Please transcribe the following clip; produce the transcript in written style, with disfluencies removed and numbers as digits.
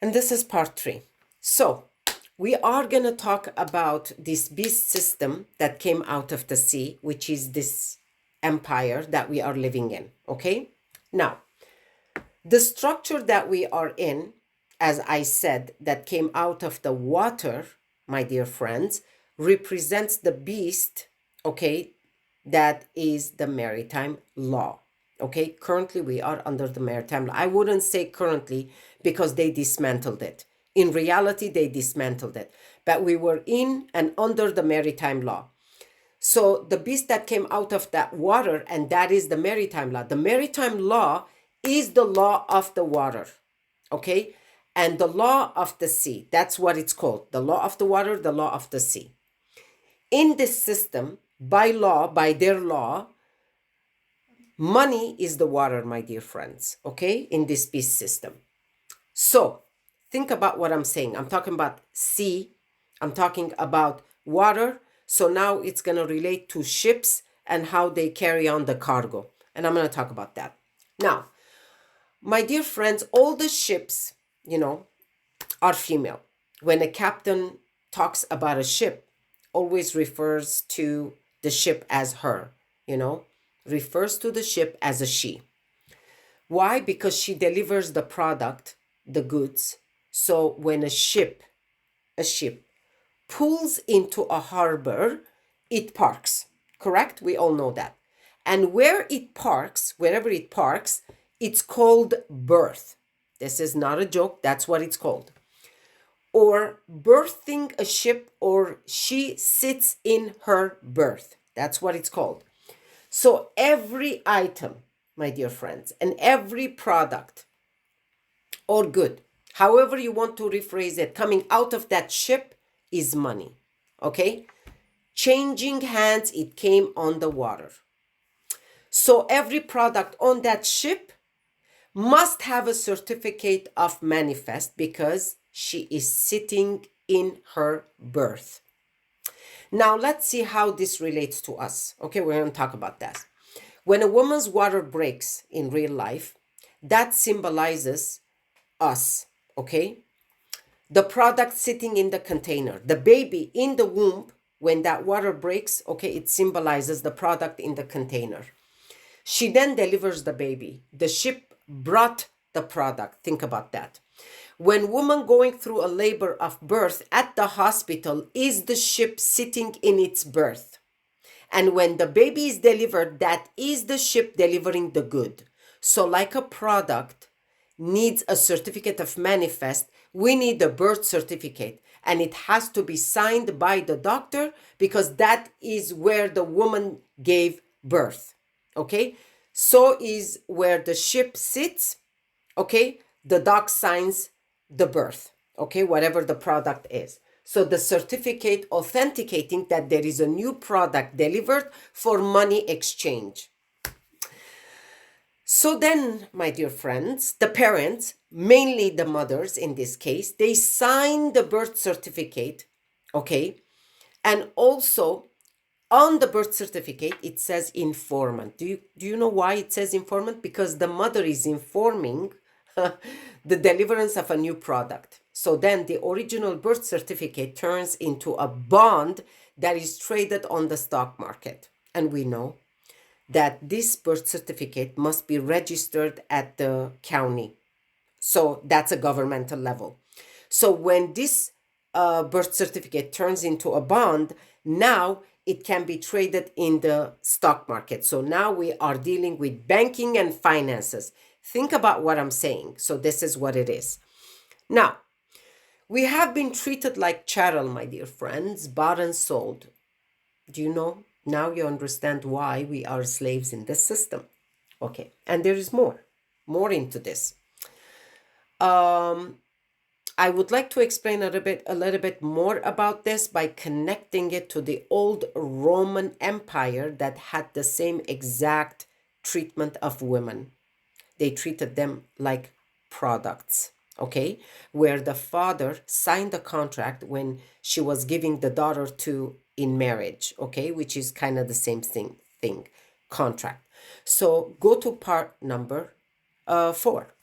And this is part 3. So we are going to talk about this beast system that came out of the sea, which is this empire that we are living in. Okay. Now, the structure that we are in, as I said, that came out of the water, my dear friends, represents the beast, okay, that is the maritime law. Okay, currently we are under the maritime law. I wouldn't say currently because they dismantled it. In reality, they dismantled it. But we were in and under the maritime law. So the beast that came out of that water, and that is the maritime law. The maritime law is the law of the water, okay? And the law of the sea, that's what it's called. The law of the water, the law of the sea. In this system, by law, by their law, money is the water, my dear friends, okay? In this beast system. So think about what I'm saying. I'm talking about sea. I'm talking about water. So now it's going to relate to ships and how they carry on the cargo. And I'm going to talk about that. Now, my dear friends, all the ships, are female. When a captain talks about a ship, always refers to the ship as her, refers to the ship as a she. Why? Because she delivers the product, the goods. So when a ship pulls into a harbor, it parks, correct? We all know that. And where it parks, wherever it parks, it's called berth. This is not a joke, that's what it's called. Or berthing a ship, or she sits in her berth. That's what it's called. So every item, my dear friends, and every product or good, however you want to rephrase it, coming out of that ship is money. Okay? Changing hands, it came on the water. So every product on that ship must have a certificate of manifest because she is sitting in her berth. Now let's see how this relates to us. Okay, we're going to talk about that. When a woman's water breaks in real life, that symbolizes us, okay? The product sitting in the container, the baby in the womb, when that water breaks, okay, it symbolizes the product in the container. She then delivers the baby. The ship brought the product. Think about that. When woman going through a labor of birth at the hospital, is the ship sitting in its berth. And when the baby is delivered, that is the ship delivering the good. So like a product needs a certificate of manifest, we need a birth certificate. And it has to be signed by the doctor because that is where the woman gave birth. Okay? So is where the ship sits. Okay? The doc signs the birth. Okay? Whatever the product is. So the certificate authenticating that there is a new product delivered for money exchange. So then, my dear friends, the parents, mainly the mothers in this case, they sign the birth certificate, okay? And also on the birth certificate, it says informant. Do you know why it says informant? Because the mother is informing the deliverance of a new product. So then the original birth certificate turns into a bond that is traded on the stock market. And we know that this birth certificate must be registered at the county. So that's a governmental level. So when this birth certificate turns into a bond, now it can be traded in the stock market. So now we are dealing with banking and finances. Think about what I'm saying. So this is what it is. Now, we have been treated like chattel, my dear friends, bought and sold. Do you know? Now you understand why we are slaves in this system. Okay, and there is more into this. I would like to explain a little bit more about this by connecting it to the old Roman Empire that had the same exact treatment of women. They treated them like products, okay? Where the father signed the contract when she was giving the daughter to in marriage, okay? Which is kind of the same thing, contract. So go to part number 4.